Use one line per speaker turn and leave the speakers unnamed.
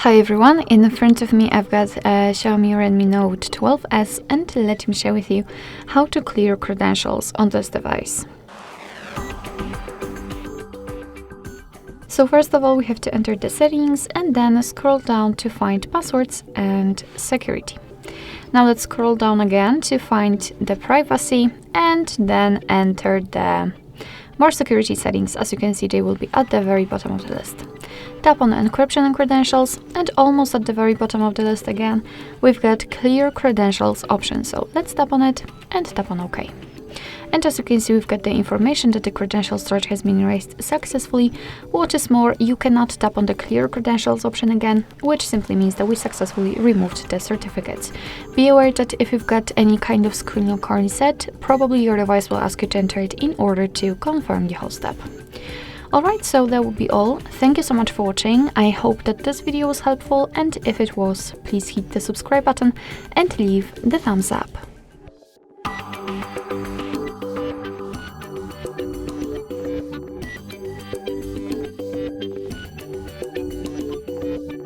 Hi everyone, in front of me I've got a Xiaomi Redmi Note 12S and let me share with you how to clear credentials on this device. So first of all we have to enter the settings and then scroll down to find passwords and security. Now let's scroll down again to find the privacy and then enter the more security settings. As you can see, they will be at the very bottom of the list. Tap on encryption and credentials, and almost at the very bottom of the list again, we've got clear credentials option. So let's tap on it and tap on OK. And as you can see, we've got the information that the credential storage has been erased successfully. What is more, you cannot tap on the clear credentials option again, which simply means that we successfully removed the certificates. Be aware that if you've got any kind of screen lock or reset, probably your device will ask you to enter it in order to confirm the whole step. Alright, so that would be all. Thank you so much for watching. I hope that this video was helpful, and if it was, please hit the subscribe button and leave the thumbs up.